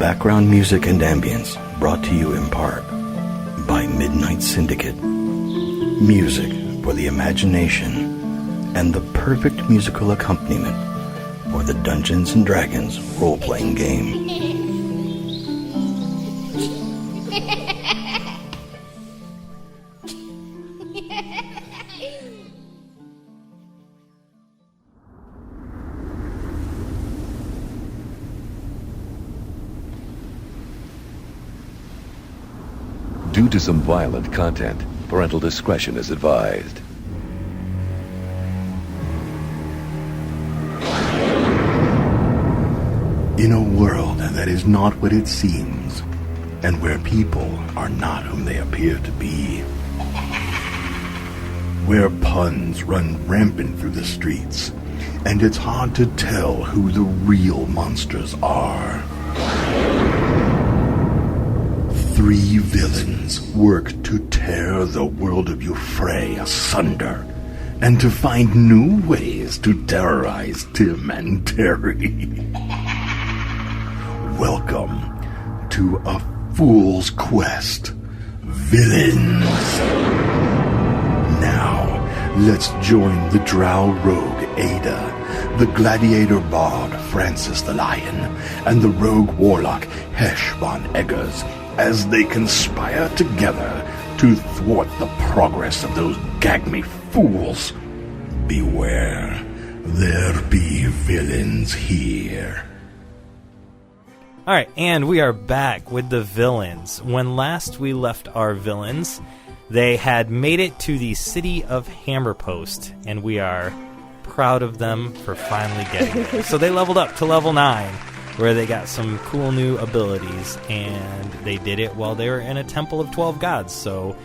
Background music and ambience brought to you in part by Midnight Syndicate. Music for the imagination and the perfect musical accompaniment for the Dungeons & Dragons role-playing game. Due to some violent content, parental discretion is advised. In a world that is not what it seems, and where people are not whom they appear to be, where puns run rampant through the streets, and it's hard to tell who the real monsters are. Three villains work to tear the world of Euphrey asunder, and to find new ways to terrorize Tim and Terry. Welcome to A Fool's Quest, Villains. Now, let's join the drow rogue Ayda, the gladiator bard Francis the Lion, and the rogue warlock Hesh von Eggars, as they conspire together to thwart the progress of those gag-me fools. Beware, there be villains here. Alright, and we are back with the villains. When last we left our villains, they had made it to the city of Hammerpost, and we are proud of them for finally getting there. So they leveled up to level 9, where they got some cool new abilities, and they did it while they were in a temple of 12 gods, so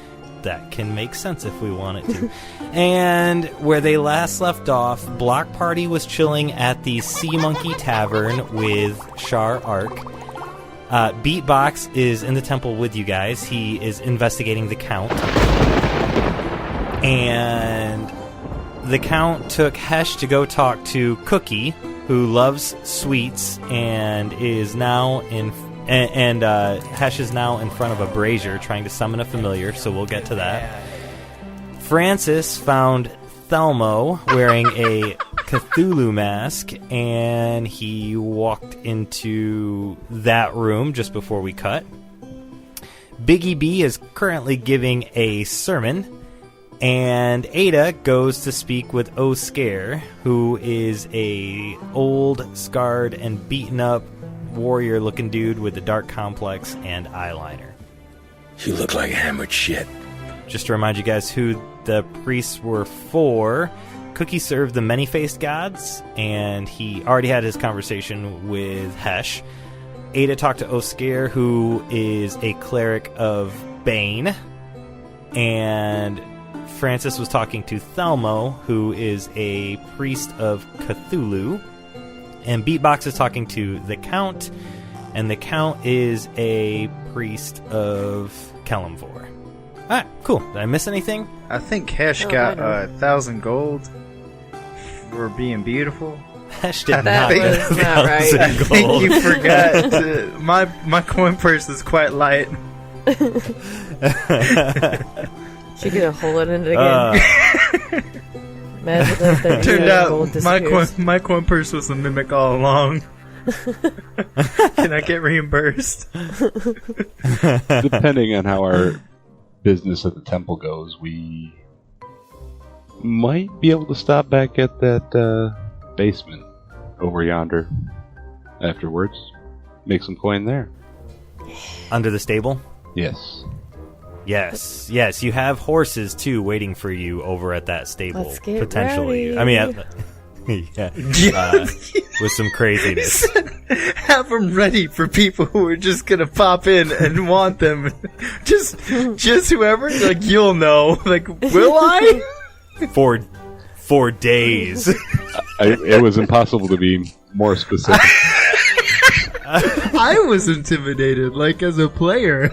that can make sense if we want it to. And where they last left off, Block Party was chilling at the Sea Monkey Tavern with Shar Ark. Beatbox is in the temple with you guys. He is investigating the Count. And the Count took Hesh to go talk to Cookie, who loves sweets and is now in... And Hesh is now in front of a brazier trying to summon a familiar, so we'll get to that. Francis found Thelmo wearing a Cthulhu mask, and he walked into that room just before we cut. Biggie B is currently giving a sermon, and Ayda goes to speak with O'Scare, who is a old, scarred, and beaten up warrior-looking dude with a dark complex and eyeliner. You look like hammered shit. Just to remind you guys who the priests were for, Cookie served the many-faced gods, and he already had his conversation with Hesh. Ayda talked to O'Scare, who is a cleric of Bane, and Francis was talking to Thelmo, who is a priest of Cthulhu. And Beatbox is talking to the Count, and the Count is a priest of Kelemvor. Alright, cool. Did I miss anything? I think Hesh got 1,000 gold for being beautiful. Hesh did not That get was not right. 1,000 I think gold. you forgot. My coin purse is quite light. She could hold it in it again. Imagine if that Turned out gold disappears. my coin purse was a mimic all along. Can I get reimbursed? Depending on how our business at the temple goes, we might be able to stop back at that basement over yonder afterwards. Make some coin there. Under the stable? Yes. Yes, you have horses too waiting for you over at that stable. Let's get potentially. ready. I mean, with some craziness. Have them ready for people who are just gonna pop in and want them. Just whoever, like, you'll know. Like, will I? For days. It was impossible to be more specific. I was intimidated, like, as a player.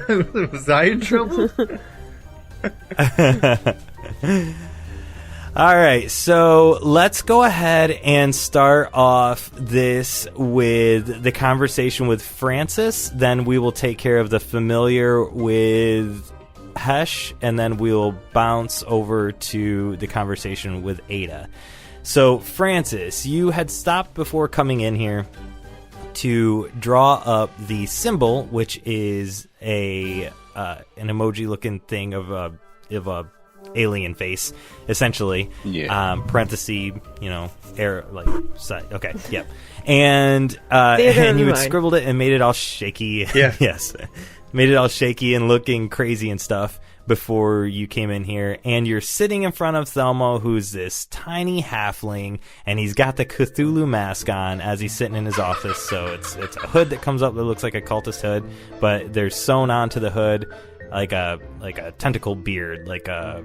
Was I in trouble? All right, so let's go ahead and start off this with the conversation with Francis. Then we will take care of the familiar with Hesh, and then we'll bounce over to the conversation with Ayda. So, Francis, you had stopped before coming in here to draw up the symbol, which is an emoji-looking thing of a alien face, essentially. Yeah. Parenthesis, air, like, side. Okay, yep. And you had scribbled it and made it all shaky. Yeah. Yes. Made it all shaky and looking crazy and stuff before you came in here. And you're sitting in front of Thelmo, who's this tiny halfling, and he's got the Cthulhu mask on as he's sitting in his office. So it's a hood that comes up that looks like a cultist hood, but there's sewn onto the hood like a tentacle beard, like a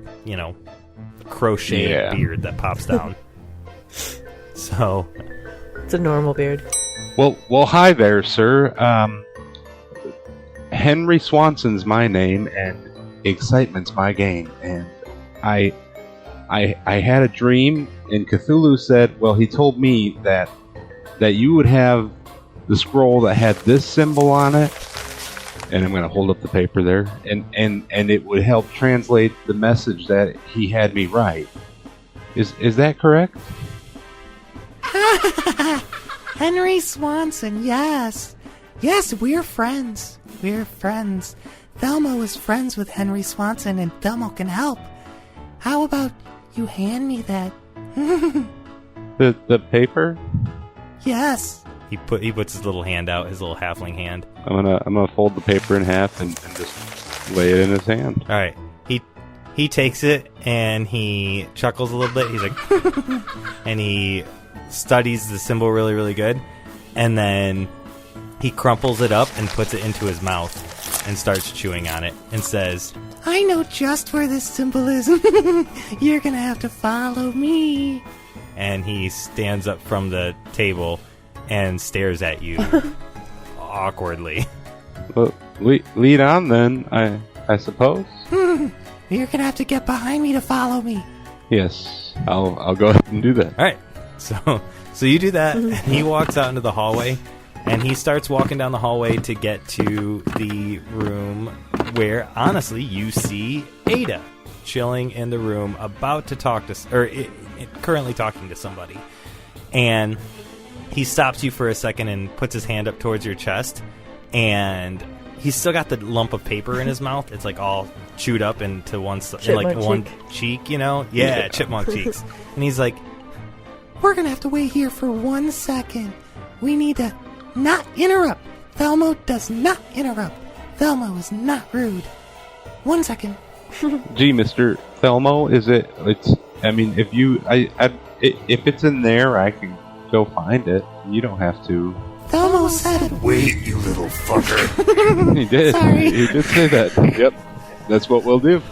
crochet beard that pops down. So it's a normal beard. Well, hi there, sir. Henry Swanson's my name, and excitement's my game. And I had a dream, and Cthulhu said, well, he told me that you would have the scroll that had this symbol on it. And I'm going to hold up the paper there, and it would help translate the message that he had me write. Is that correct? Henry Swanson, yes. Yes, we're friends. We're friends. Thelmo is friends with Henry Swanson, and Thelmo can help. How about you hand me that? The paper? Yes. He puts his little hand out, his little halfling hand. I'm gonna fold the paper in half and just lay it in his hand. All right. He takes it and he chuckles a little bit. He's like, and he studies the symbol really, really good, and then he crumples it up and puts it into his mouth and starts chewing on it and says, I know just where this symbol is. You're gonna have to follow me. And he stands up from the table and stares at you awkwardly. Well, lead on then, I suppose. You're gonna have to get behind me to follow me. Yes, I'll go ahead and do that. All right, so you do that, and he walks out into the hallway, and he starts walking down the hallway to get to the room where, honestly, you see Ayda chilling in the room, about to talk to, currently talking to somebody, and he stops you for a second and puts his hand up towards your chest, and he's still got the lump of paper in his mouth. It's like all chewed up into one, one cheek, Yeah, chipmunk cheeks. And he's like, we're gonna have to wait here for 1 second. We need to not interrupt. Thelmo does not interrupt. Thelmo is not rude. 1 second. Gee, Mr. Thelmo, if it's in there, I can go find it. You don't have to. Thelmo said, Wait, you little fucker. He did. Sorry. He did say that. Yep. That's what we'll do.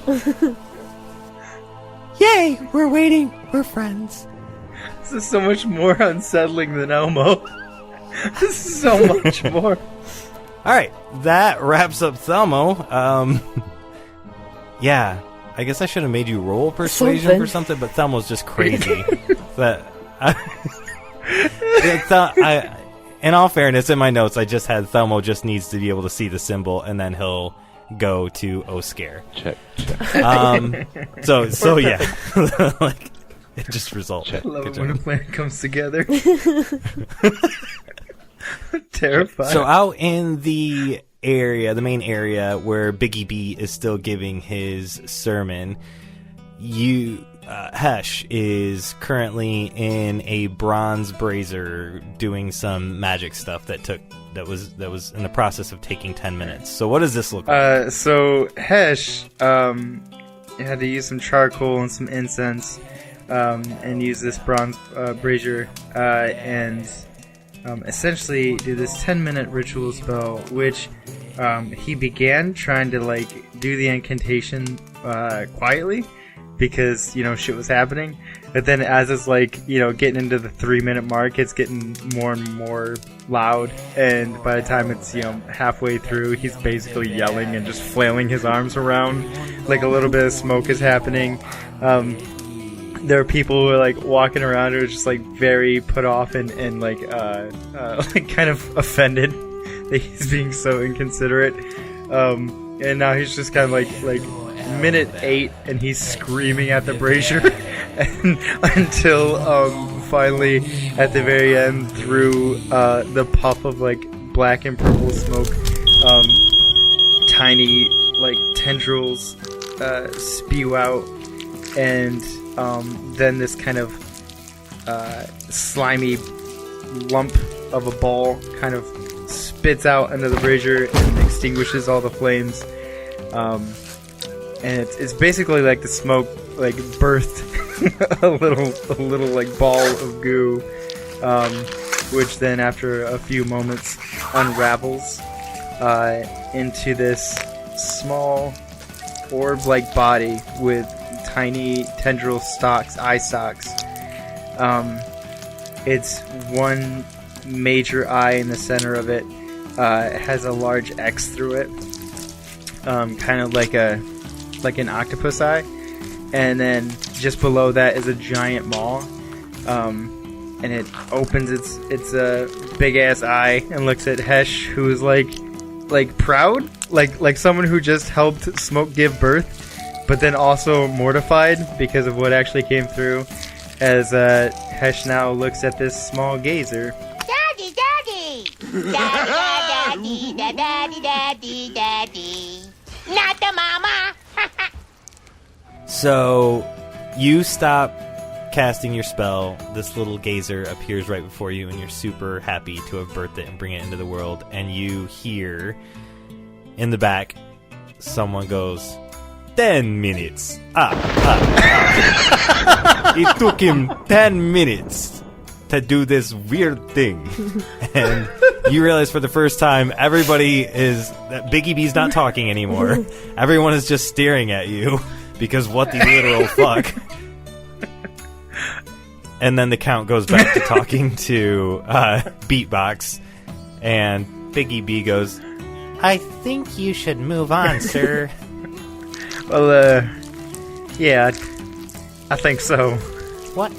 yay, we're waiting. We're friends. This is so much more unsettling than Elmo. This is so much more. all right, that wraps up Thelmo. Yeah, I guess I should have made you roll persuasion for something, but Thelmo's just crazy. In all fairness, in my notes, I just had Thelmo just needs to be able to see the symbol, and then he'll go to Oscar. Check. So yeah, like it just results. I love it when a plan comes together. Terrifying. So out in the area, the main area where Biggie B is still giving his sermon, Hesh is currently in a bronze brazier doing some magic stuff that was in the process of taking 10 minutes. So what does this look like? So Hesh had to use some charcoal and some incense and use this bronze brazier and essentially do this 10-minute ritual spell, which he began trying to do the incantation quietly, because shit was happening, but then as it's getting into the 3-minute mark, it's getting more and more loud, and by the time it's halfway through, he's basically yelling and just flailing his arms around like a little bit of smoke is happening. there are people who are like walking around who are just like very put off and like kind of offended that he's being so inconsiderate. And now he's just kind of like minute 8 and he's screaming at the brazier and until finally at the very end through the puff of like black and purple smoke, tiny like tendrils spew out, and then this kind of slimy lump of a ball kind of spits out into the brazier and extinguishes all the flames. And it's basically like the smoke like birthed a little like ball of goo, which then after a few moments unravels into this small orb-like body with tiny tendril stalks, eye stalks. It's one major eye in the center of it. It has a large X through it, kind of like an octopus eye, and then just below that is a giant maw, and it opens its big ass eye and looks at Hesh, who is like proud, like someone who just helped Smoke give birth, but then also mortified because of what actually came through, as Hesh now looks at this small gazer. Daddy, daddy, daddy, daddy, daddy, daddy, daddy, not the mama. So you stop casting your spell. This little gazer appears right before you, and you're super happy to have birthed it and bring it into the world. And you hear in the back someone goes, 10 minutes. It took him 10 minutes to do this weird thing. And you realize for the first time everybody is that Biggie B's not talking anymore. Everyone is just staring at you because what the literal fuck. And then the Count goes back to talking to Beatbox, and Biggie B goes, I think you should move on, sir. Well, yeah, I think so. What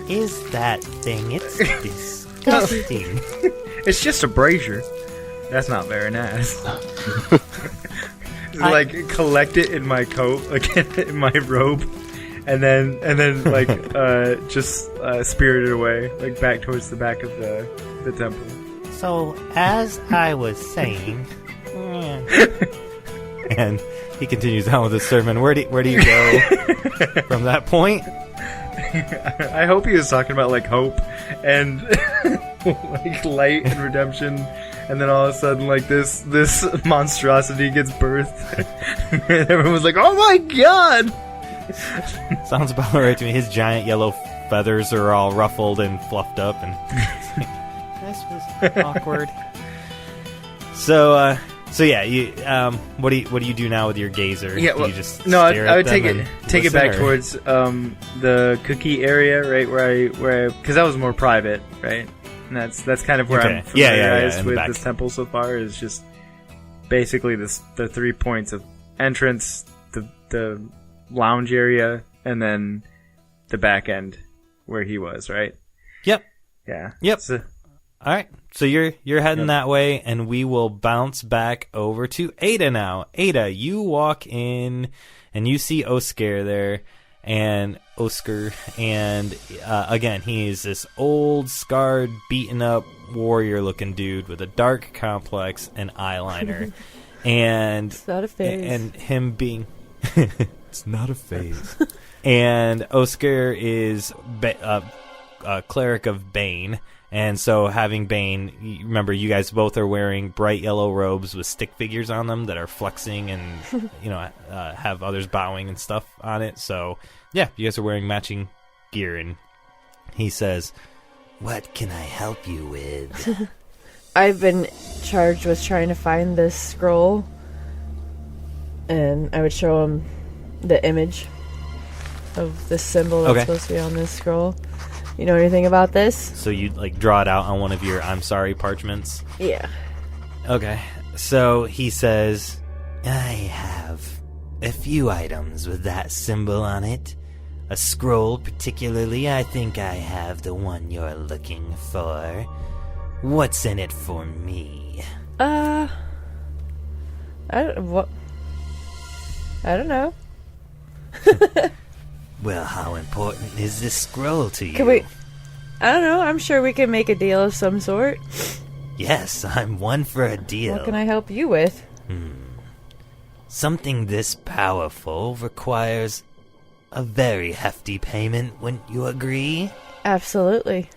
is that thing? It's disgusting. It's just a brazier. That's not very nice. Like, collect it in my coat, like in my robe, and then like just spirit it away, like back towards the back of the temple. So, as I was saying, and he continues on with his sermon. Where do you go from that point? I hope he was talking about like hope and like light and redemption, and then all of a sudden like this monstrosity gets birthed, and everyone's like, "Oh my god!" Sounds about right to me. His giant yellow feathers are all ruffled and fluffed up, and this was awkward. So yeah, you what do you do now with your gazer? Yeah, well, do you just I would take it back or? towards the cookie area, right where because that was more private, right? And that's kind of where I'm familiarized with this temple so far. Is just basically the 3 points of entrance, the lounge area, and then the back end where he was, right? Yep. Yeah. Yep. So, all right. So you're heading that way, and we will bounce back over to Ayda now. Ayda, you walk in, and you see Oscar there, and again, he's this old, scarred, beaten-up, warrior-looking dude with a dark complex and eyeliner. And it's not a phase. And him being... it's not a phase. And Oscar is a cleric of Bane. And so having Bane, remember you guys both are wearing bright yellow robes with stick figures on them that are flexing and, have others bowing and stuff on it. So, yeah, you guys are wearing matching gear. And he says, what can I help you with? I've been charged with trying to find this scroll. And I would show him the image of this symbol that's supposed to be on this scroll. You know anything about this? So you draw it out on one of your I'm sorry parchments? Yeah. Okay. So he says, I have a few items with that symbol on it. a scroll particularly. I think I have the one you're looking for. What's in it for me? I don't know. Well, how important is this scroll to you? Can we... I don't know. I'm sure we can make a deal of some sort. Yes, I'm one for a deal. What can I help you with? Something this powerful requires a very hefty payment, wouldn't you agree? Absolutely.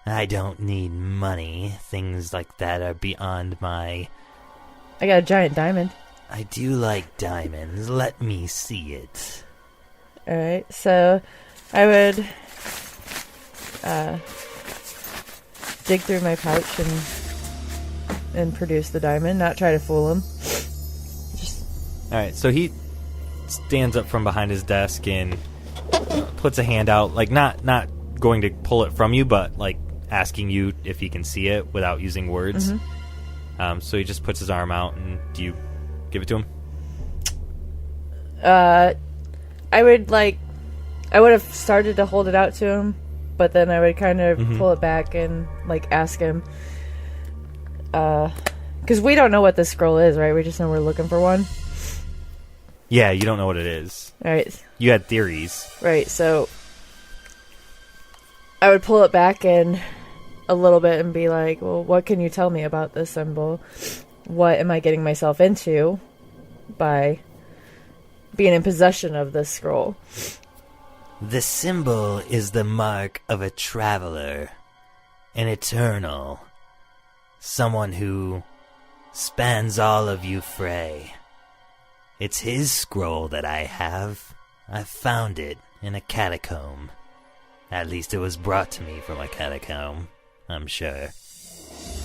I don't need money. Things like that are beyond my... I got a giant diamond. I do like diamonds. Let me see it. Alright, so I would dig through my pouch and produce the diamond, not try to fool him. Alright, so he stands up from behind his desk and puts a hand out, like not going to pull it from you, but like asking you if he can see it without using words. So he just puts his arm out, and do you give it to him? I would have started to hold it out to him, but then I would kind of pull it back and like ask him, because we don't know what this scroll is, right? We just know we're looking for one. Yeah, you don't know what it is. Right. You had theories. Right, so I would pull it back in a little bit and be like, well, what can you tell me about this symbol? What am I getting myself into by being in possession of this scroll? The symbol is the mark of a traveler, an eternal, someone who spans all of Euphrae. It's his scroll that I have. I found it in a catacomb. At least it was brought to me from a catacomb, I'm sure.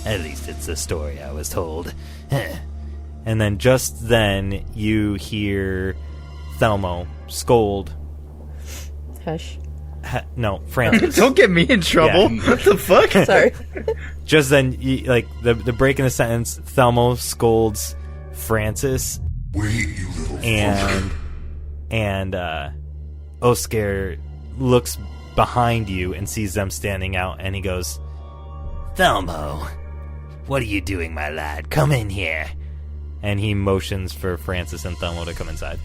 At least it's the story I was told. And then just then, you hear Thelmo scold. Hesh. No, Francis. Don't get me in trouble. Yeah. What the fuck? Sorry. Just then, the break in the sentence, Thelmo scolds Francis. Wait, you little fucker. And Oscar looks behind you and sees them standing out, and he goes, Thelmo, what are you doing, my lad? Come in here. And he motions for Francis and Thelmo to come inside.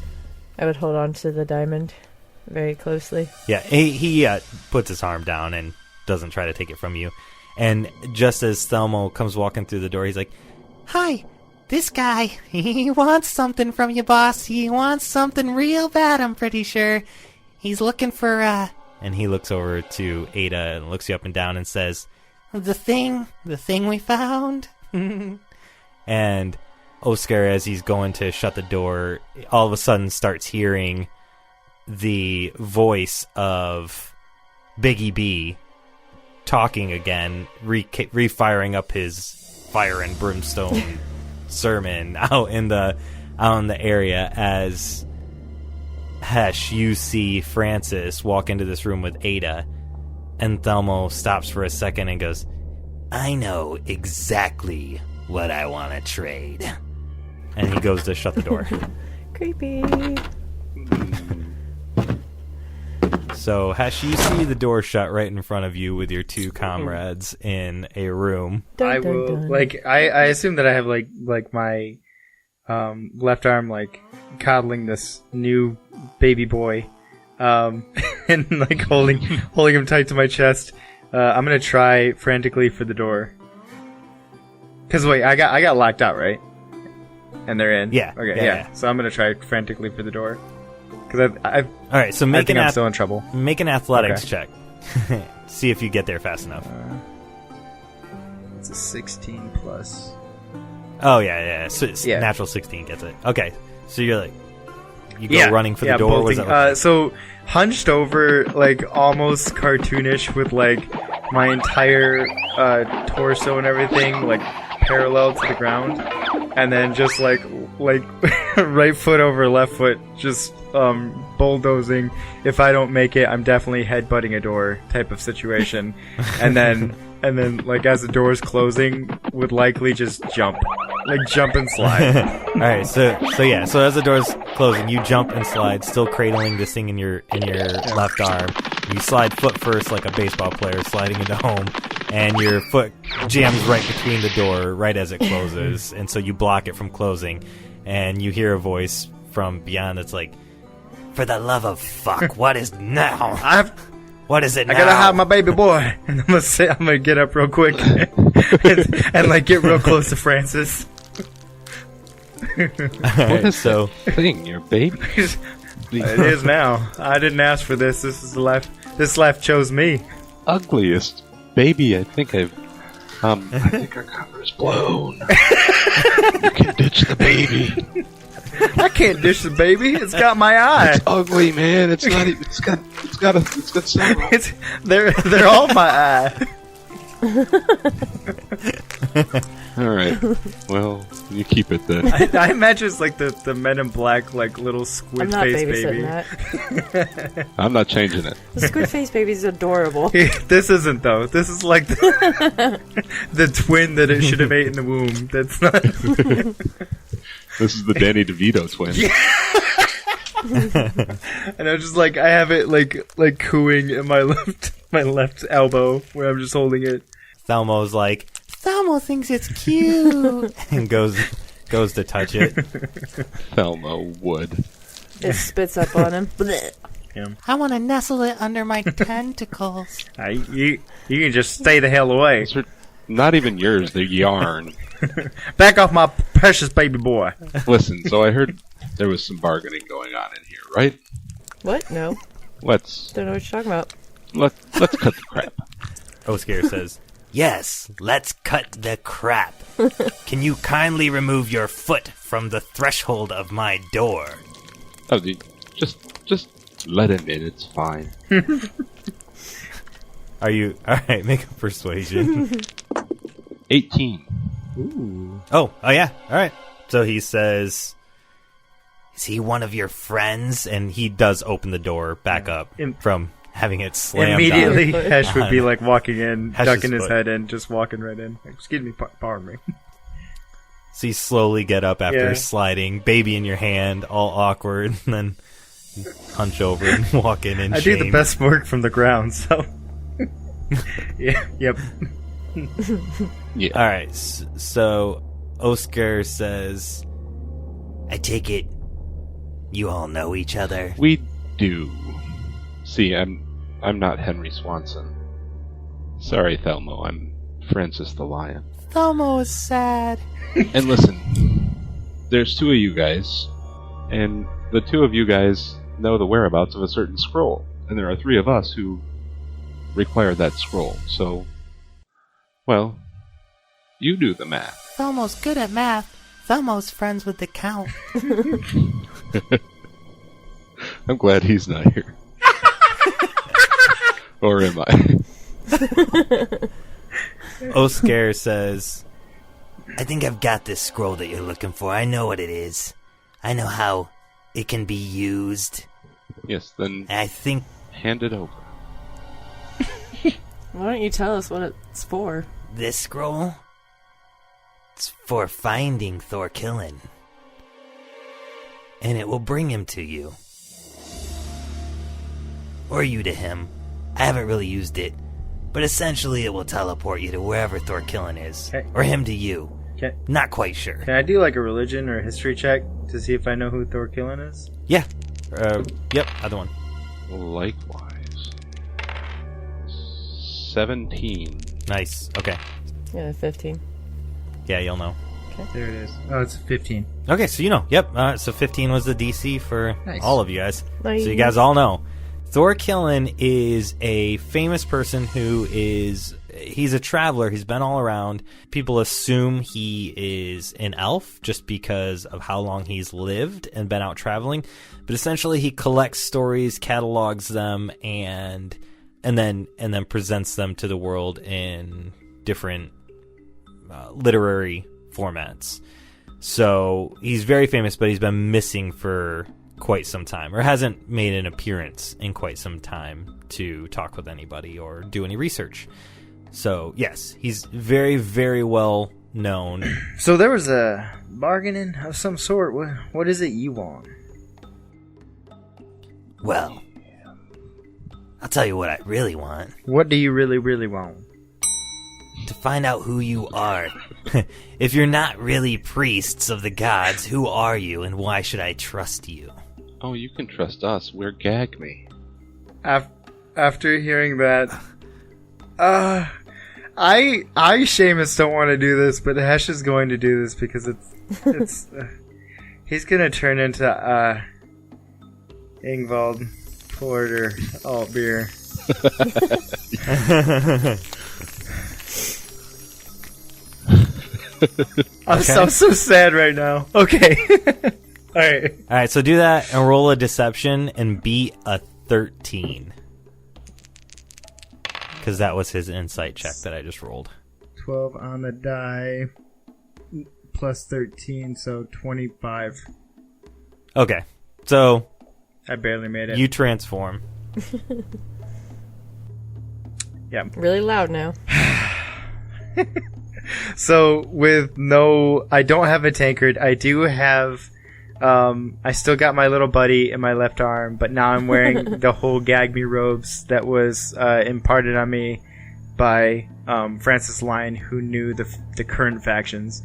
I would hold on to the diamond very closely. Yeah, he puts his arm down and doesn't try to take it from you. And just as Thelmo comes walking through the door, he's like, Hi, this guy, he wants something from you, boss. He wants something real bad, I'm pretty sure. He's looking for, And he looks over to Ayda and looks you up and down and says, the thing we found. And Oscar, as he's going to shut the door, all of a sudden starts hearing the voice of Biggie B talking again, refiring up his fire and brimstone sermon out in the area. As Hesh, you see Francis walk into this room with Ayda, and Thelmo stops for a second and goes, I know exactly what I want to trade. And he goes to shut the door. Creepy. So, Hesh, you see the door shut right in front of you with your two comrades in a room. I will, I assume that I have, my left arm, coddling this new baby boy, and, holding him tight to my chest. I'm gonna try frantically for the door. Cause wait, I got locked out, right? And they're in? Yeah. Okay, yeah. So I'm gonna try frantically for the door. Cause Alright, so I think I'm still in trouble. Make an athletics check. See if you get there fast enough. It's a 16 plus. Oh, yeah. So Yeah. Natural 16 gets it. Okay, so you're you go running for the door? What does that look like? So hunched over, almost cartoonish with, my entire torso and everything, parallel to the ground. And then just, right foot over left foot, just bulldozing. If I don't make it, I'm definitely headbutting a door type of situation. and then as the door's closing, would likely just jump Like jump and slide. All right, so as the door's closing, you jump and slide, still cradling this thing in your left arm. You slide foot first like a baseball player sliding into home, and your foot jams right between the door right as it closes, and so you block it from closing, and you hear a voice from beyond that's like, "For the love of fuck, what is now? What is it now? I gotta have my baby boy." And I'm gonna get up real quick and like get real close to Francis. What is so thing, your baby? It is now. I didn't ask for this. This is the life. This life chose me. Ugliest baby I think I've. I think our cover is blown. You can ditch the baby. I can't dish the baby. It's got my eye. It's ugly, man. It's not. It's got several. They're all my eye. All right. Well, you keep it then. I imagine it's like the Men in Black, like little squid I'm not face babysitting baby. that. I'm not changing it. The squid face baby's adorable. This isn't though. This is like the twin that it should have ate in the womb. That's not. This is the Danny DeVito twin. And I'm just like I have it like cooing in my left elbow where I'm just holding it. Thelmo's like, Thelmo thinks it's cute. and goes to touch it. Thelma would. It spits up on him. I want to nestle it under my tentacles. You can just stay the hell away. Those are not even yours. They're yarn. Back off my precious baby boy. Listen, so I heard there was some bargaining going on in here, right? What? No. Let's Don't know what you're talking about. let's cut the crap. Oscar says, "Yes, let's cut the crap. Can you kindly remove your foot from the threshold of my door?" Oh, just let him in. It's fine. Are you alright? Make a persuasion. 18. Ooh. Oh yeah. All right. So he says, "Is he one of your friends?" And he does open the door back up from having it slammed. Immediately, on. Hesh would be like walking in, Hesh's ducking his foot. head in, just walking right in. Excuse me, pardon me. So you slowly get up after Yeah. sliding, baby in your hand, all awkward, and then hunch over and walk in I shame. do the best work from the ground, so. Yeah. Yep. Yeah. All right. So Oscar says, "I take it you all know each other." We do. See, I'm not Henry Swanson. Sorry, Thelmo. I'm Francis the Lion. Thelmo is sad. And listen, there's two of you guys, and the two of you guys know the whereabouts of a certain scroll, and there are three of us who require that scroll. So, well, you do the math. Thelmo's good at math. Thelmo's friends with the Count. I'm glad he's not here. Or am I? Oscar says, "I think I've got this scroll that you're looking for. I know what it is. I know how it can be used. Yes, then And I think hand it over. Why don't you tell us what it's for? this scroll, it's for finding Thorkillen. And it will bring him to you. Or you to him. I haven't really used it. But essentially it will teleport you to wherever Thorkillen is. Okay. Or him to you. Can, Not quite sure. can I do like a religion or a history check to see if I know who Thorkillen is? Yeah. Yep, other one. Likewise. 17. Nice. Okay. Yeah, 15. Yeah, you'll know. There it is. Oh, it's 15. Okay, so you know. Yep. So 15 was the DC for Nice. all of you guys. Nice. So you guys all know. Thorkillen is a famous person who is... He's a traveler. He's been all around. People assume he is an elf just because of how long he's lived and been out traveling. But essentially he collects stories, catalogs them, and then presents them to the world in different literary formats. So he's very famous, but he's been missing for quite some time, or hasn't made an appearance in quite some time to talk with anybody or do any research. So yes, he's very, very well known. So there was a bargaining of some sort. What is it you want? Well, I'll tell you what I really want. What do you really, really want? To find out who you are. If you're not really priests of the gods, who are you and why should I trust you? Oh, you can trust us. We're Gag Me. After hearing that, I Shamas don't want to do this, but Hesh is going to do this because it's he's gonna turn into Ingvald Porter alt beer. I'm so sad right now. Okay. Alright, so do that and roll a deception and beat a 13. Because that was his insight check that I just rolled. 12 on the die, plus 13, so 25. Okay, so I barely made it. you transform. Yeah. Really loud now. So with I don't have a tankard. I do have, I still got my little buddy in my left arm, but now I'm wearing the whole Gag Me robes that was imparted on me by Francis Lyon, who knew the current factions.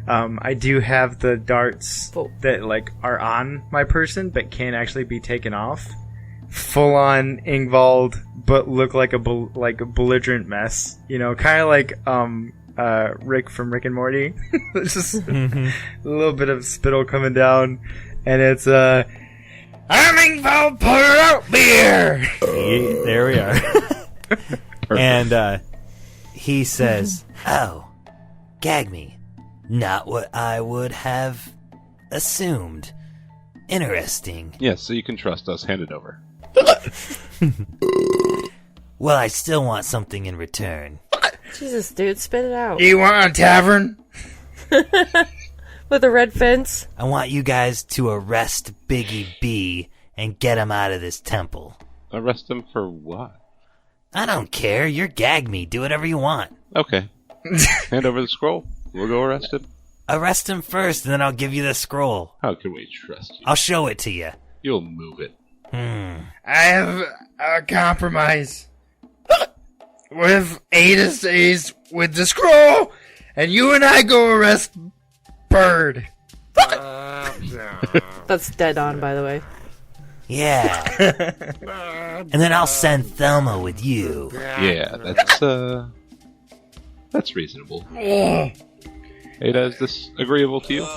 I do have the darts that like are on my person, but can't actually be taken off. Full on Ingvald, but look like a belligerent mess. You know, kind of like Rick from Rick and Morty. It's just a little bit of spittle coming down, and it's I'm Ingvald Porter out beer. There we are. And he says, "Oh, Gag Me, not what I would have assumed. Interesting. Yes, so you can trust us. Hand it over." Well, I still want something in return. Jesus, dude, spit it out. You want a tavern? With a red fence? I want you guys to arrest Biggie B and get him out of this temple. Arrest him for what? I don't care. You're Gag Me. Do whatever you want. Okay. Hand over the scroll. We'll go arrest him. Arrest him first, and then I'll give you the scroll. How can we trust you? I'll show it to you. You'll move it. I have a compromise. With Ayda stays with the scroll, and you and I go arrest Bird. That's dead on, by the way. Yeah. And then I'll send Thelma with you. Yeah, that's reasonable. Ayda, is this agreeable to you?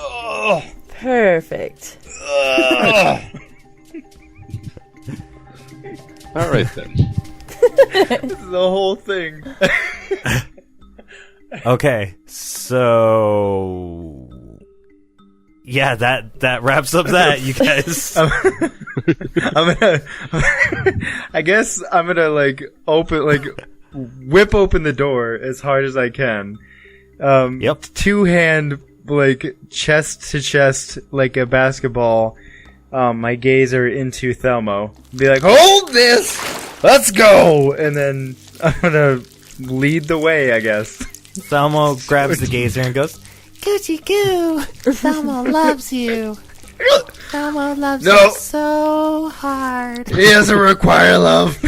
Perfect. Alright then. This is the whole thing. Okay, so yeah, that wraps up that, you guys. I guess I'm gonna whip open the door as hard as I can. Yep. Two hand, chest to chest, like a basketball. My gazer into Thelmo. Be like, hold this! Let's go! And then I'm gonna lead the way, I guess. Thelma grabs the gazer and goes, Coochie goo! Thelma loves you. Thelma loves you so hard. He doesn't require love.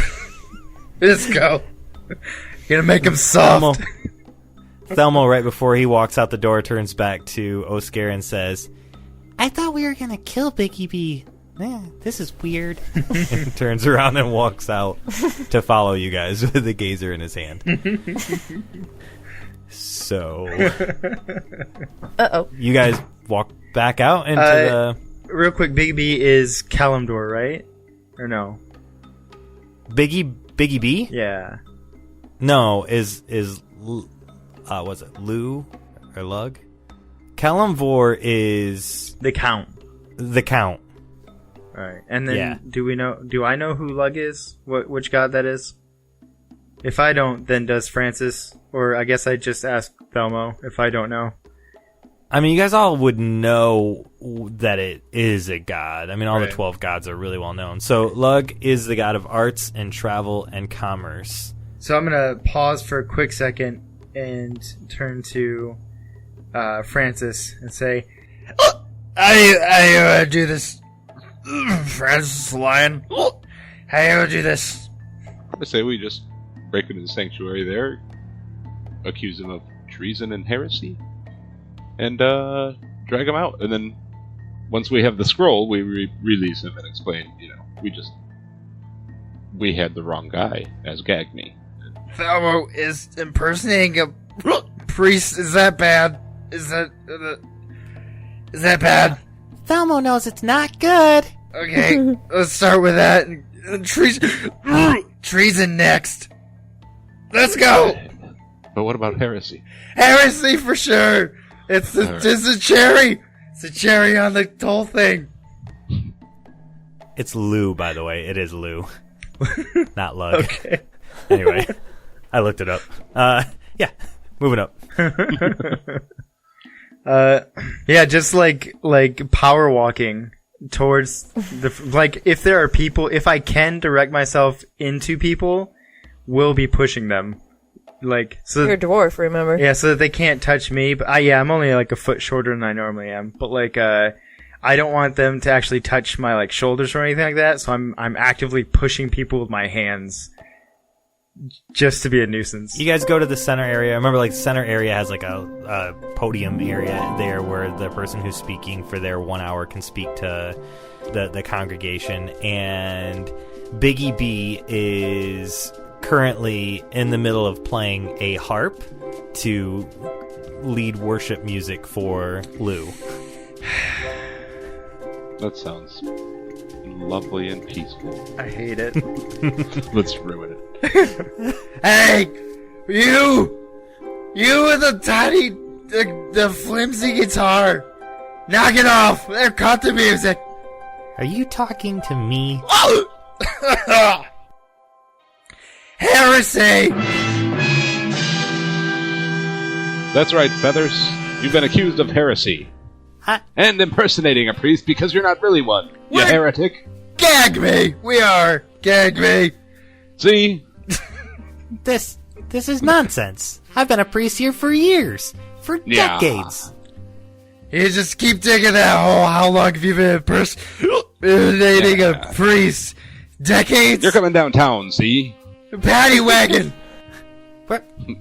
Let's go. Gonna make him soft. Thelma, right before he walks out the door, turns back to Oscar and says, I thought we were gonna kill Biggie B. This is weird. and turns around and walks out to follow you guys with the gazer in his hand. So, you guys walk back out into the... Real quick, Biggie B is Kalimdor, right? Or no? Biggie B? Yeah. No, was it Lou or Lug? Kalimdor is... The Count. Alright, and then do I know who Lug is? Which god that is? If I don't, then does Francis, or I guess I just ask Thelmo if I don't know. I mean, you guys all would know that it is a god. I mean, all Right. the 12 gods are really well known. So Lug is the god of arts and travel and commerce. So I'm gonna pause for a quick second and turn to Francis and say, I do this. Francis the Lion. I do this. I say we just break into the sanctuary there, accuse him of treason and heresy, and drag him out. And then once we have the scroll, we release him and explain, we had the wrong guy as Gag Me. Thelmo is impersonating a priest. Is that bad? Is that bad? Thelmo knows it's not good. Okay, let's start with that. Treason next. Let's go. But what about heresy? Heresy for sure. It's a cherry. It's a cherry on the whole thing. It's Lou, by the way. It is Lou. Not Lug. Okay. Anyway, I looked it up. Yeah, moving up. Yeah, just like power walking towards if there are people, if I can direct myself into people, we'll be pushing them. So You're a dwarf, remember? Yeah, so that they can't touch me. But I'm only like a foot shorter than I normally am. But I don't want them to actually touch my shoulders or anything like that. So I'm actively pushing people with my hands, just to be a nuisance. You guys go to the center area. I remember the center area has a podium area there where the person who's speaking for their 1 hour can speak to the congregation. And Biggie B is currently in the middle of playing a harp to lead worship music for Lou. That sounds lovely and peaceful. I hate it. Let's ruin it. Hey, you with the tiny, the flimsy guitar, knock it off. There, cut the music. Are you talking to me? Heresy. That's right, Feathers. You've been accused of heresy. And impersonating a priest because you're not really one, you heretic. Gag me. We are. Gag me. See? This is nonsense. I've been a priest here for years. For decades. You just keep digging that hole. How long have you been impersonating a priest? Decades? You're coming downtown, see? Paddy wagon.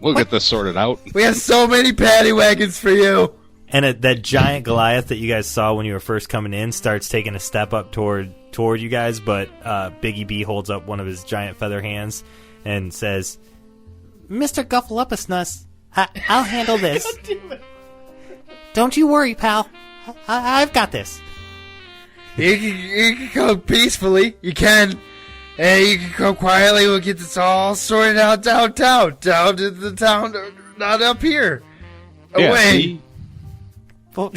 We'll get this sorted out. We have so many paddy wagons for you. And that giant Goliath that you guys saw when you were first coming in starts taking a step up toward you guys, but Biggie B holds up one of his giant feather hands and says, Mr. Guffalupusnus, I'll handle this. Don't you worry, pal. I've got this. You can come peacefully. You can. And you can come quietly. We'll get this all sorted out downtown. Down to the town, not up here. Away. Well,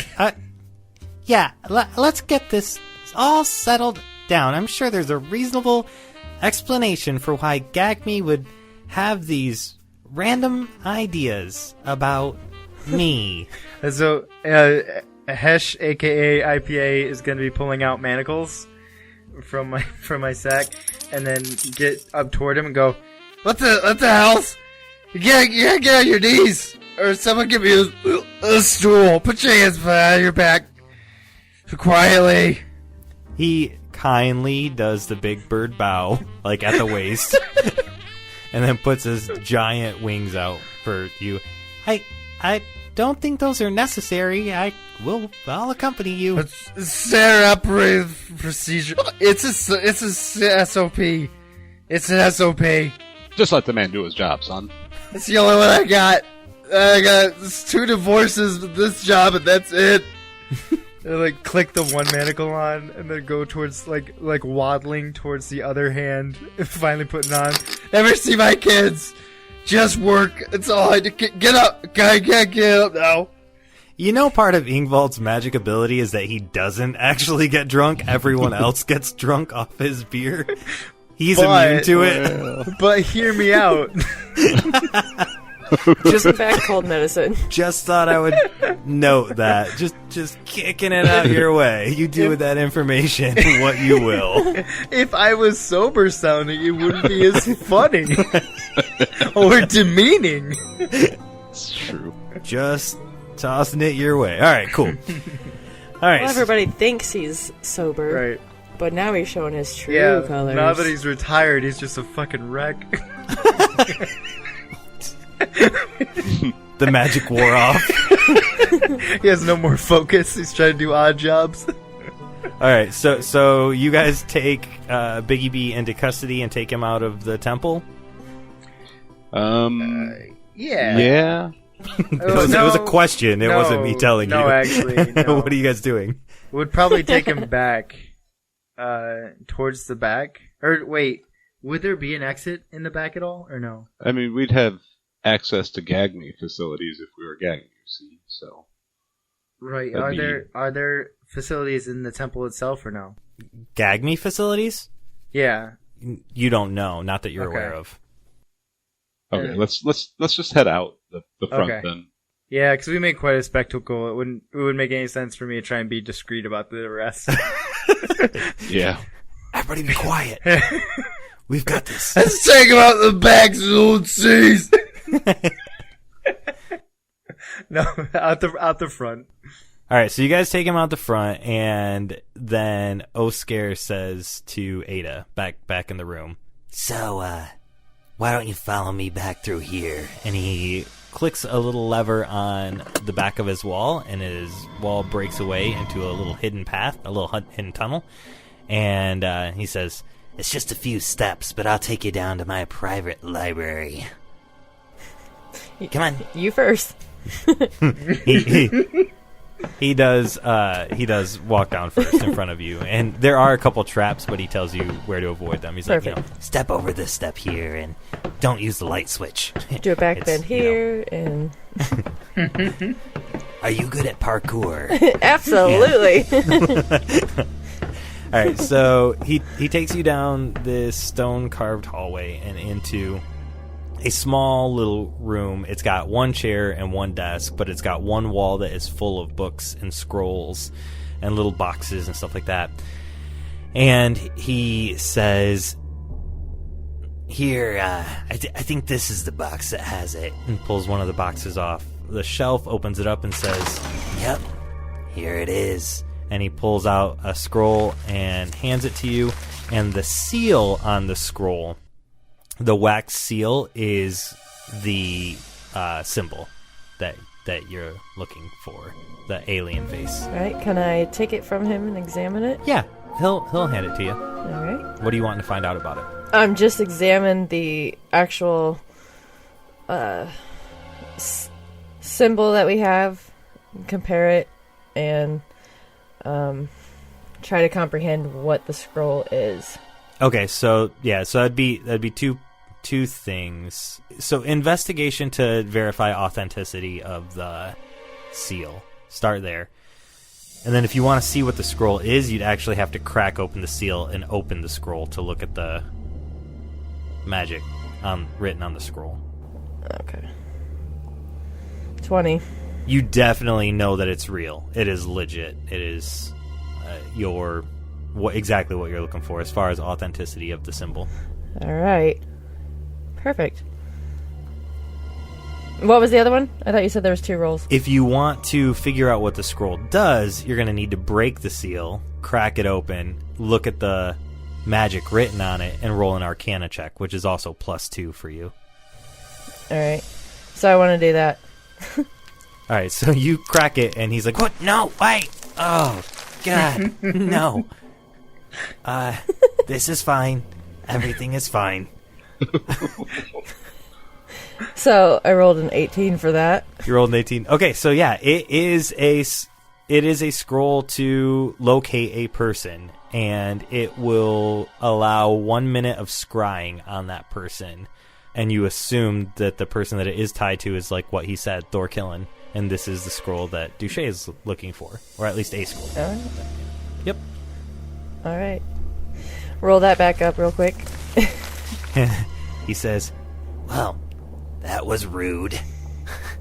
let's get this all settled down. I'm sure there's a reasonable explanation for why Gag Me would have these random ideas about me. So, Hesh, aka IPA, is going to be pulling out manacles from my sack, and then get up toward him and go, "What the hell's? You gotta get on your knees, or someone give me a stool. Put your hands behind your back, quietly." He kindly does the big bird bow, at the waist, and then puts his giant wings out for you. I don't think those are necessary. I'll accompany you. It's standard operating procedure. It's a SOP. It's an SOP. Just let the man do his job, son. That's the only one I got. I got 2 divorces with this job, and that's it. And, click the one manacle on, and then go towards, waddling towards the other hand, and finally putting on. Never see my kids. Just work. It's all I do. Get up. I can't get up now. You know, part of Ingvald's magic ability is that he doesn't actually get drunk. Everyone else gets drunk off his beer. He's immune to it. But hear me out. Just in fact, cold medicine. Just thought I would note that. Just kicking it out your way. You do with that information what you will. If I was sober sounding, it wouldn't be as funny or demeaning. It's true. Just Tossing it your way. All right, cool. All right. Well, everybody thinks he's sober. Right. But now he's showing his true colors. Now that he's retired, he's just a fucking wreck. The magic wore off. He has no more focus. He's trying to do odd jobs. All right, so you guys take Biggie B into custody and take him out of the temple? Yeah. It was a question. It wasn't me telling you. No, actually. No. What are you guys doing? We'd probably take him back towards the back. Or, wait, would there be an exit in the back at all, or no? I mean, we'd have access to gag me facilities if we were gagging you, see? So. Right. Are there facilities in the temple itself, or no? Gag me facilities? Yeah. You don't know, not that you're aware of. Okay, let's just head out the front then. Yeah, because we made quite a spectacle. It wouldn't make any sense for me to try and be discreet about the arrest. Yeah. Everybody be quiet. We've got this. Let's take him out the back so it sees. No, out the front. All right, so you guys take him out the front, and then Oscar says to Ayda, back in the room, So, why don't you follow me back through here? and he clicks a little lever on the back of his wall, and his wall breaks away into a little hidden path, a little hidden tunnel, and he says, It's just a few steps, but I'll take you down to my private library. Come on. You first. He does walk down first in front of you, and there are a couple traps, but he tells you where to avoid them. He's Perfect. like, Step over this step here, and don't use the light switch. Do a back It's, bend here, and... Are you good at parkour? Absolutely. All right, so he takes you down this stone-carved hallway and into a small little room. It's got one chair and one desk, but it's got one wall that is full of books and scrolls and little boxes and stuff like that. And he says, Here, I think this is the box that has it. and pulls one of the boxes off the shelf, opens it up, and says, Yep, here it is. and he pulls out a scroll and hands it to you, and the seal on the scroll, the wax seal, is the symbol that you're looking for, the alien face. All right, can I take it from him and examine it? Yeah, he'll hand it to you. All right. What do you want to find out about it? Just examine the actual symbol that we have, compare it, and try to comprehend what the scroll is. Okay, so that'd be two things. So investigation to verify authenticity of the seal. Start there. And then if you want to see what the scroll is, you'd actually have to crack open the seal and open the scroll to look at the magic written on the scroll. Okay. 20. You definitely know that it's real. It is legit. It is exactly what you're looking for as far as authenticity of the symbol. All right. Perfect. What was the other one? I thought you said there was 2 rolls. If you want to figure out what the scroll does, you're going to need to break the seal, crack it open, look at the magic written on it, and roll an Arcana check, which is also +2 for you. All right. So I want to do that. All right, so you crack it, and he's like, "What? No, wait! Oh, God, no. This is fine. Everything is fine." So I rolled an 18 for that. You rolled an 18. Okay, so yeah, it is a scroll to locate a person, and it will allow 1 minute of scrying on that person. And you assume that the person that it is tied to is like what he said, Thorkillen. And this is the scroll that Duché is looking for, or at least a scroll. All right. Yep. All right. Roll that back up real quick. He says, Well, that was rude.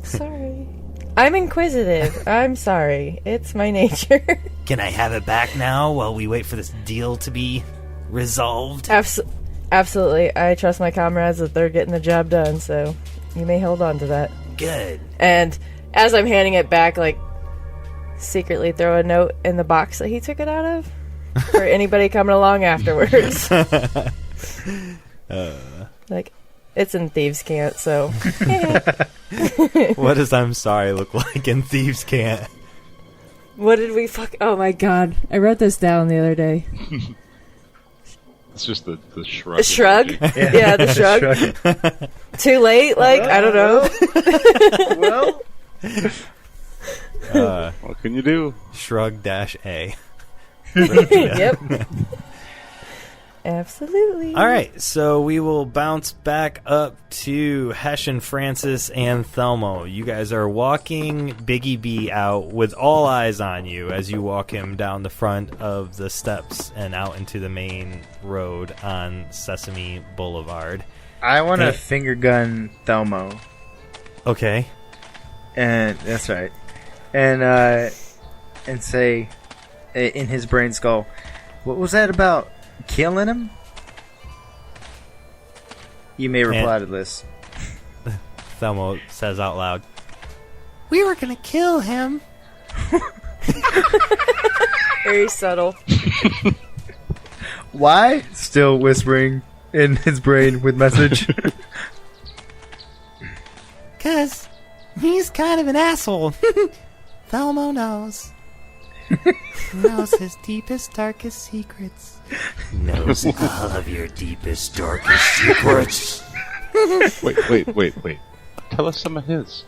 Sorry. I'm inquisitive. I'm sorry. It's my nature. Can I have it back now while we wait for this deal to be resolved? Absolutely. I trust my comrades that they're getting the job done, so you may hold on to that. Good. And as I'm handing it back, like, secretly throw a note in the box that he took it out of for anybody coming along afterwards. Like, it's in Thieves' Cant, so. What does I'm sorry look like in Thieves' Cant? What did we Oh my god. I wrote this down the other day. It's just the shrug. The shrug? Yeah, the shrug. Too late? Like, I don't know. Well, what can you do? Shrug-A. Yep. Absolutely. All right, so we will bounce back up to Hesh and Francis and Thelmo. You guys are walking Biggie B out with all eyes on you as you walk him down the front of the steps and out into the main road on Sesame Boulevard. I want to finger gun Thelmo. Okay. And that's right. And say in his brain skull, what was that about? Killing him? You may reply to this. Thelmo says out loud, We were gonna kill him. Very subtle. Why? Still whispering in his brain with message. 'Cause he's kind of an asshole. Thelmo knows. Knows his deepest, darkest secrets. Knows all of your deepest, darkest secrets. Wait. Tell us some of his.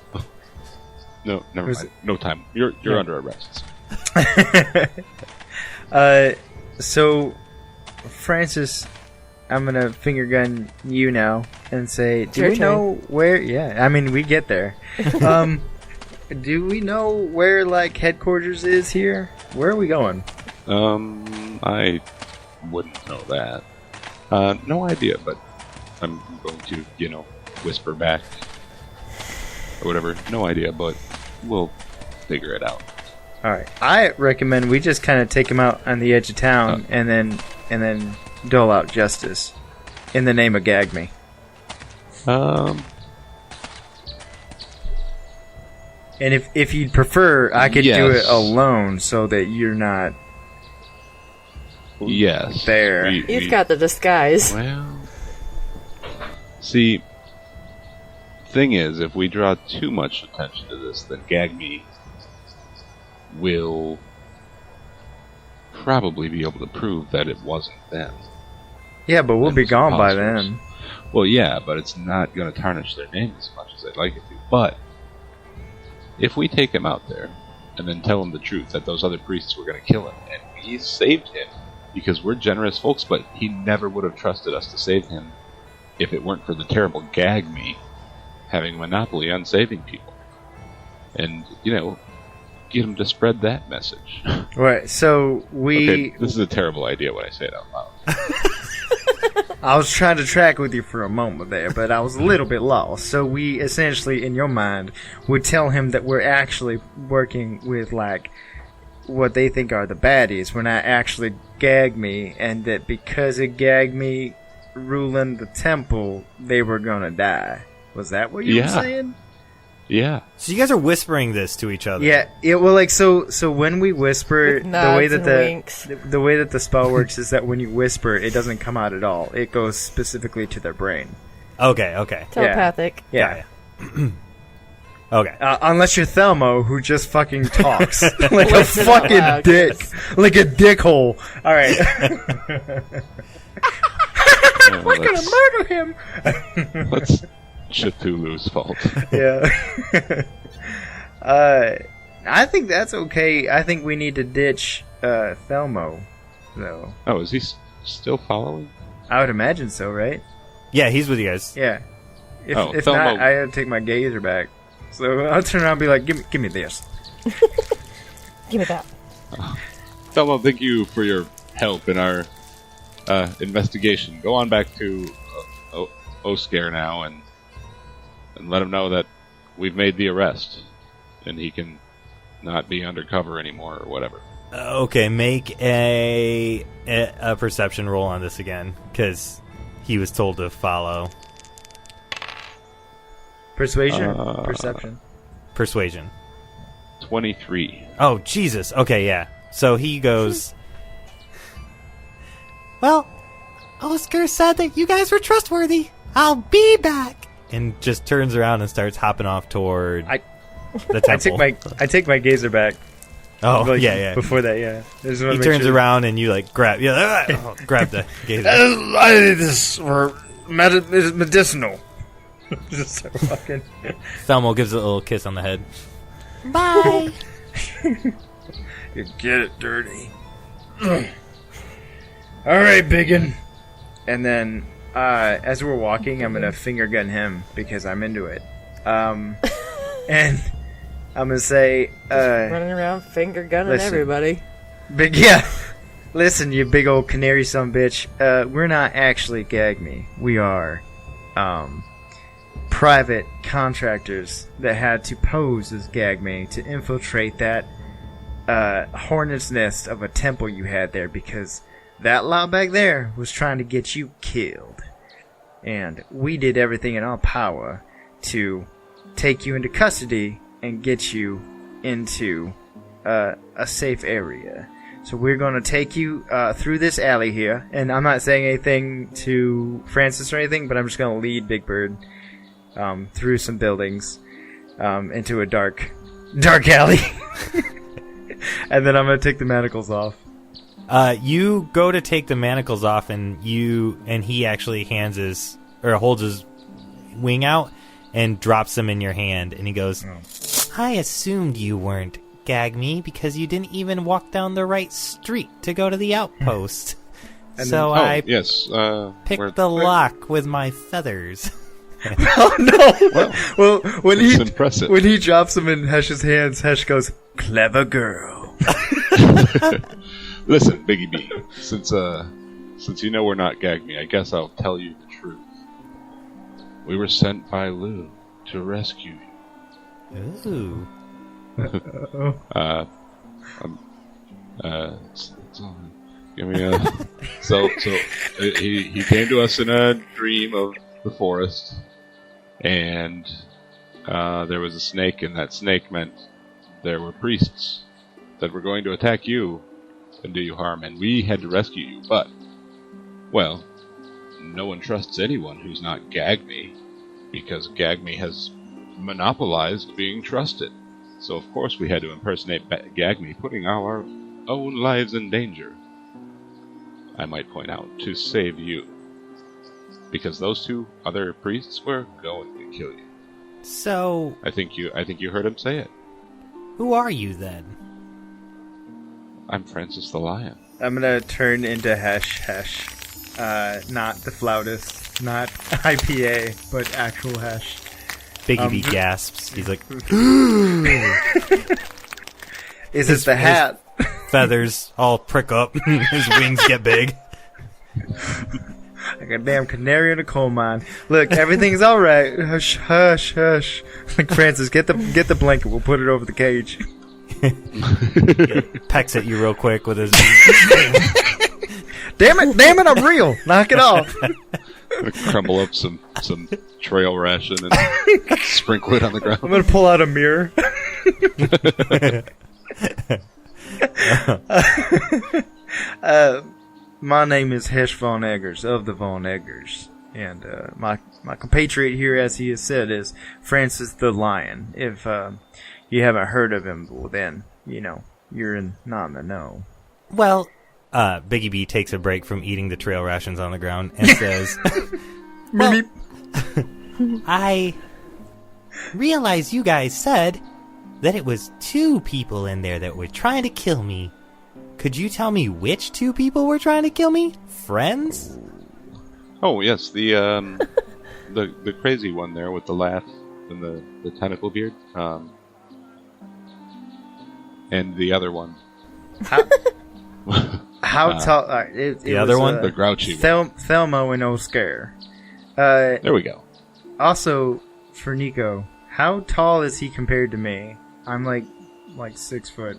No, never mind. No time. You're under arrest. So, Francis, I'm gonna finger gun you now and say, do we know where? Yeah, I mean, we get there. Do we know where, like, headquarters is here? Where are we going? I wouldn't know that. No idea, but I'm going to, whisper back or whatever. No idea, but we'll figure it out. All right. I recommend we just kind of take him out on the edge of town and then dole out justice in the name of Gag Me. And if you'd prefer, I could do it alone so that you're not there. He's got the disguise. Well, see, thing is, if we draw too much attention to this, then Gag Me will probably be able to prove that it wasn't them. Yeah, but we'll be gone by then. Well, yeah, but it's not going to tarnish their name as much as I'd like it to. But if we take him out there and then tell him the truth that those other priests were going to kill him, and we saved him because we're generous folks, but he never would have trusted us to save him if it weren't for the terrible Gag Me having a monopoly on saving people. And, get him to spread that message. Right, so we... Okay, this is a terrible idea when I say it out loud. I was trying to track with you for a moment there, but I was a little bit lost. So we essentially, in your mind, would tell him that we're actually working with, like, what they think are the baddies. We're not actually Gag Me, and that because of Gag Me ruling the temple, they were gonna die. Was that what you were saying? Yeah. So you guys are whispering this to each other. Yeah. Well, like so when we whisper, the way that the spell works is that when you whisper, it doesn't come out at all. It goes specifically to their brain. Okay. Telepathic. Yeah. Okay. Unless you're Thelmo, who just fucking talks like a fucking dick, like a dickhole. All right. We're gonna murder him. That's Cthulhu's fault. Yeah. I think that's okay. I think we need to ditch Thelmo, though. Oh, is he still following? I would imagine so, right? Yeah, he's with you guys. Yeah. If Thelmo... not, I had to take my gazer back. So I'll turn around and be like, give me this. Give me that. Thelmo, thank you for your help in our investigation. Go on back to Oscar now and let him know that we've made the arrest and he can not be undercover anymore or whatever. Okay, make a perception roll on this again, because he was told to follow. Persuasion? Perception. persuasion? 23. Oh, Jesus. Okay, yeah. So he goes... Well, Oscar said that you guys were trustworthy. I'll be back. And just turns around and starts hopping off toward the I temple. take my gazer back. Oh, Like, yeah. Before that, yeah. He turns around and you, like, grab... grab the gazer. I did this for medicinal. Just start walking. Thelmo gives it a little kiss on the head. Bye. You get it, dirty. All right, biggin. And then, as we're walking, I'm gonna finger gun him because I'm into it. And I'm gonna say, Running around finger gunning listen. everybody. Listen, you big old canary son bitch. We're not actually Gag Me. We are, private contractors that had to pose as Gag Me to infiltrate that, hornet's nest of a temple you had there because that lot back there was trying to get you killed. And we did everything in our power to take you into custody and get you into a safe area. So we're going to take you through this alley here. And I'm not saying anything to Francis or anything, but I'm just going to lead Big Bird through some buildings into a dark alley. And then I'm going to take the manacles off. You go to take the manacles off, and he actually holds his wing out and drops them in your hand, and he goes, I assumed you weren't Gag Me because you didn't even walk down the right street to go to the outpost. So I picked the lock with my feathers. Oh no! Well, when impressive. When he drops them in Hesh's hands, Hesh goes, "Clever girl." Listen, Biggie B, since you know we're not Gag Me, I guess I'll tell you the truth. We were sent by Lou to rescue you. Ooh. Give me a. So he came to us in a dream of the forest, and there was a snake, and that snake meant there were priests that were going to attack you and do you harm, and we had to rescue you. But, well, no one trusts anyone who's not Gag Me, because Gag Me has monopolized being trusted. So of course we had to impersonate Gag Me, putting our own lives in danger. I might point out, to save you. Because those two other priests were going to kill you. So I think you heard him say it. who are you then? I'm Francis the Lion. I'm gonna turn into Hesh. Not the flautist, not IPA, but actual Hesh. Biggie B gasps. He's like, Is it the hat? Feathers all prick up. His wings get big. Like a damn canary in a coal mine. Look, everything's all right. Hush, hush, hush. Like Francis, get the blanket. We'll put it over the cage. Pecks at you real quick with his. Damn it! I'm real. Knock it off. Crumble up some trail ration and sprinkle it on the ground. I'm gonna pull out a mirror. My name is Hesh von Eggars of the Von Eggars, and my compatriot here, as he has said, is Francis the Lion. If you haven't heard of him, well then you're not in the know. Well, Biggie B takes a break from eating the trail rations on the ground and says, well, I realize you guys said that it was 2 people in there that were trying to kill me. Could you tell me which 2 people were trying to kill me? Friends? Oh yes, the crazy one there with the laugh and the tentacle beard, and the other one. How tall? The other one, the grouchy one. Thelmo and Oscar. There we go. Also, for Nico, how tall is he compared to me? I'm like 6 foot.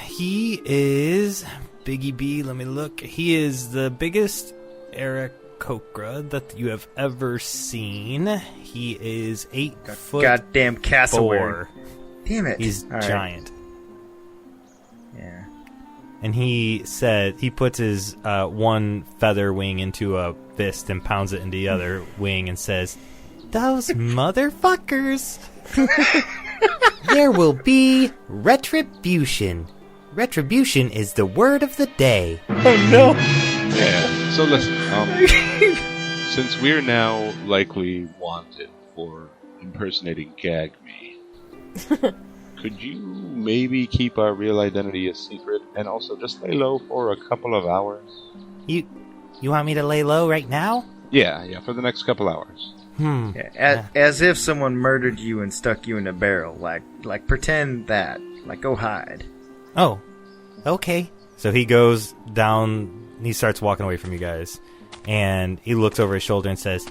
He is Biggie B. Let me look. He is the biggest Eric Aarakocra that you have ever seen. He is 8 foot. Goddamn cassowary. 4. Damn it. He's All right. giant. Yeah. And he said he puts his one feather wing into a fist and pounds it into the other wing and says, "Those motherfuckers." There will be retribution. Retribution is the word of the day. Oh no! Yeah. So listen, since we're now likely wanted for impersonating Gag Me, could you maybe keep our real identity a secret and also just lay low for a couple of hours? You want me to lay low right now? Yeah, for the next couple hours. Yeah, as if someone murdered you and stuck you in a barrel. Like pretend that. Like, go hide. Oh, okay. So he goes down, he starts walking away from you guys, and he looks over his shoulder and says,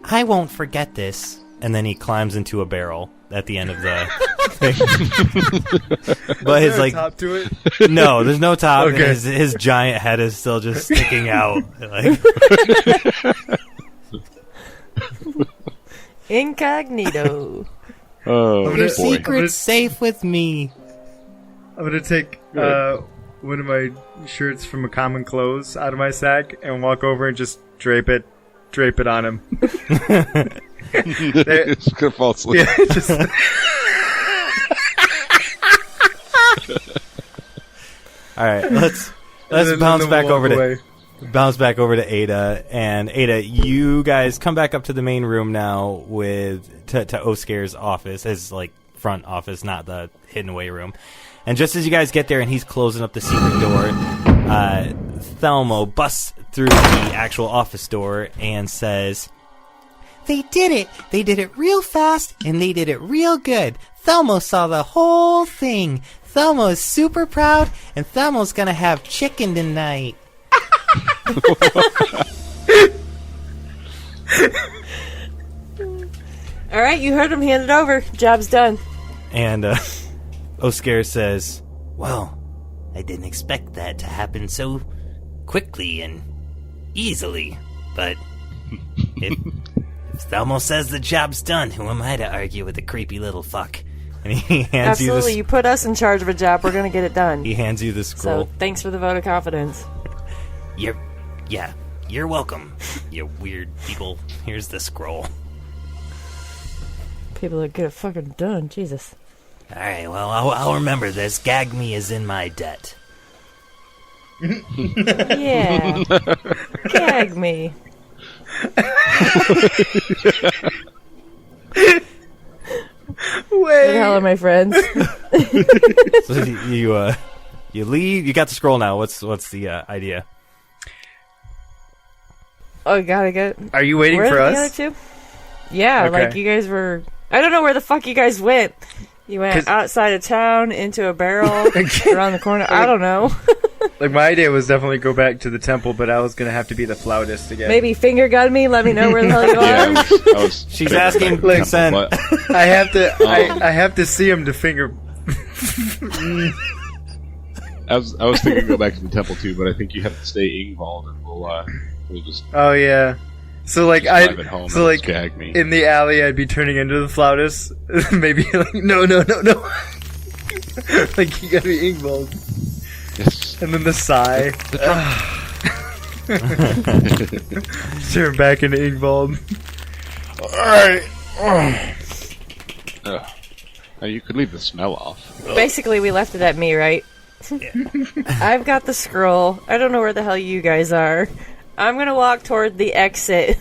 I won't forget this. and then he climbs into a barrel at the end of the thing. But his like top to it? No, there's no top. Okay. And his giant head is still just sticking out. Like Incognito. Oh, Your boy. secret's safe with me. I'm gonna take one of my shirts from a common clothes out of my sack and walk over and just drape it on him. It's gonna fall asleep. Yeah, just all right, let's bounce back over to Ayda. And Ayda, you guys come back up to the main room now to Oscar's office, his like front office, not the hidden away room. And just as you guys get there and he's closing up the secret door, Thelmo busts through the actual office door and says, They did it. They did it real fast, and they did it real good. Thelmo saw the whole thing. Thelmo is super proud, and Thelmo's gonna have chicken tonight. All right, you heard him. Hand it over. Job's done. and Oscar says, Well, I didn't expect that to happen so quickly and easily, but if Thelmo says the job's done, who am I to argue with the creepy little fuck? and he hands Absolutely, you you put us in charge of a job. We're gonna get it done. he hands you the scroll. So thanks for the vote of confidence. You're welcome, you weird people. Here's the scroll. People are good at fucking done. Jesus. Alright, well, I'll remember this. Gag me is in my debt. Yeah. Gag me. Where the hell are my friends? So you leave. You got the scroll now. What's the idea? Oh, gotta get. Are you waiting Where for are us? the other two? Yeah, Okay. like you guys were. I don't know where the fuck you guys went. You went outside of town into a barrel around the corner. I don't know. Like, my idea was definitely go back to the temple, but I was gonna have to be the flautist again. Maybe finger gun me. Let me know where the hell you Yeah, are. She's asking consent. I have to. I have to see him to finger. I was thinking go back to the temple too, but I think you have to stay involved, and we'll just Oh yeah. So like drive it home. so and like Gag me. in the alley, I'd be turning into the flautist. Maybe like no. Like you gotta be involved. Yes. And then the sigh. Turn back into Ingvald. Alright. Now you could leave the smell off. Basically, we left it at me, right? I've got the scroll. I don't know where the hell you guys are. I'm gonna walk toward the exit.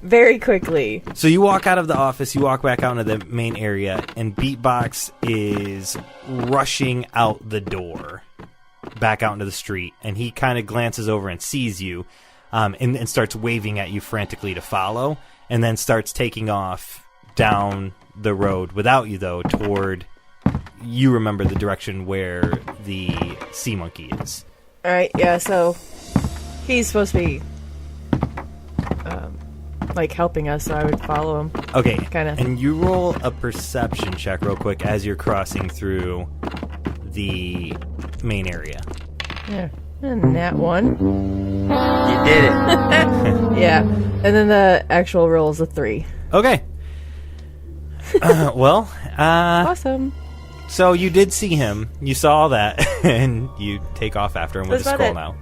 Very quickly. So you walk out of the office, you walk back out into the main area, and Beatbox is rushing out the door, back out into the street, and he kind of glances over and sees you, and starts waving at you frantically to follow, and then starts taking off down the road without you, though, toward, you remember the direction where the sea monkey is. Alright, yeah, so he's supposed to be like helping us, so I would follow him. Okay, Kinda. And you roll a perception check real quick as you're crossing through the main area. Yeah. And that one. You did it. Yeah. And then the actual roll is a 3. Okay. Awesome. So you did see him. You saw that, and you take off after him with a That's scroll about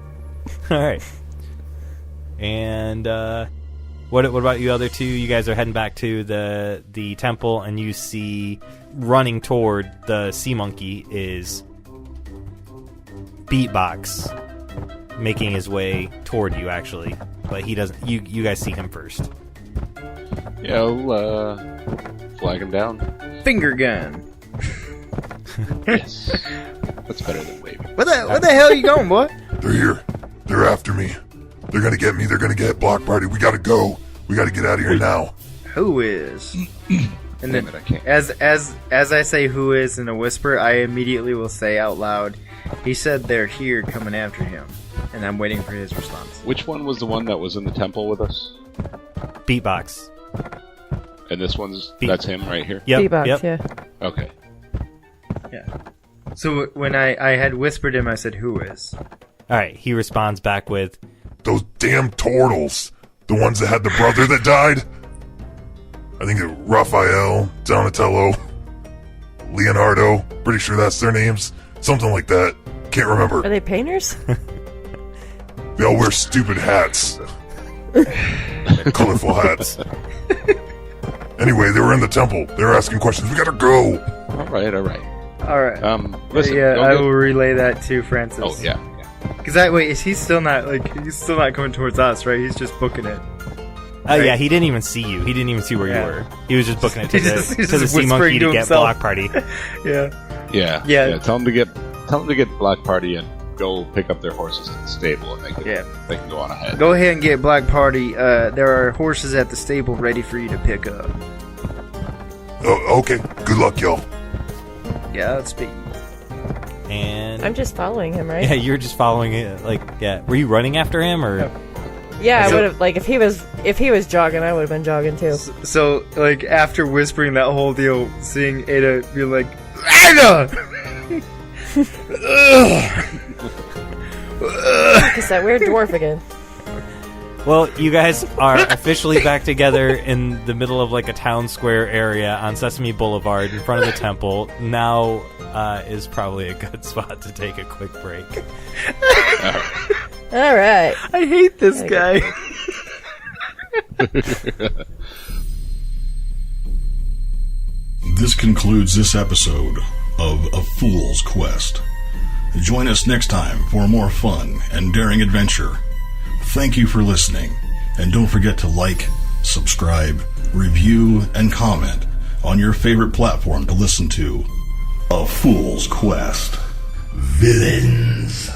now. All right. And what about you other two? You guys are heading back to the temple, and you see running toward the sea monkey is Beatbox, making his way toward you, actually. But he doesn't. You guys see him first. Yeah, I'll flag him down. Finger gun. Yes. That's better than waving. Where the hell are you going, boy? They're here. They're after me. They're gonna get me. They're gonna get Block Party. We gotta go. We gotta get out of here now. Who is? And then, Damn it, I can't. as I say who is in a whisper, I immediately will say out loud, he said they're here coming after him. And I'm waiting for his response. Which one was the one that was in the temple with us? Beatbox. And this one's... That's him right here? Yep. Beatbox, Yep. yeah. Okay. Yeah. So when I had whispered him, I said, who is? All right. He responds back with, Those damn turtles. The ones that had the brother that died. I think it was Raphael, Donatello, Leonardo. Pretty sure that's their names. Something like that. Can't remember. Are they painters? They all wear stupid hats. Colorful hats. Anyway, they were in the temple. They were asking questions. We gotta go. All right. Alright. Listen. Yeah, go I get- will relay that to Francis. Oh, yeah. Because he's still not coming towards us, right? He's just booking it. oh, Right. yeah, he didn't even see you. He didn't even see where Yeah. you were. He was just booking it to He's just the sea whispering monkey to to get himself. Block Party. Yeah. Yeah. Tell them to get Black Party and go pick up their horses at the stable, and they can go on ahead. Go ahead and get Black Party. There are horses at the stable ready for you to pick up. Oh, okay. Good luck, y'all. Yeah, that's me. And I'm just following him, right? yeah, you're just following it. Were you running after him or? Yeah, I So- would have. Like, if he was jogging, I would have been jogging too. So, after whispering that whole deal, seeing Ayda be like, Ayda! It's that weird dwarf again. Well, you guys are officially back together in the middle of a town square area on Sesame Boulevard in front of the temple. Now is probably a good spot to take a quick break. All right. I hate this guy. This concludes this episode of A Fool's Quest. Join us next time for more fun and daring adventure. Thank you for listening, and don't forget to like, subscribe, review, and comment on your favorite platform to listen to A Fool's Quest. Villains.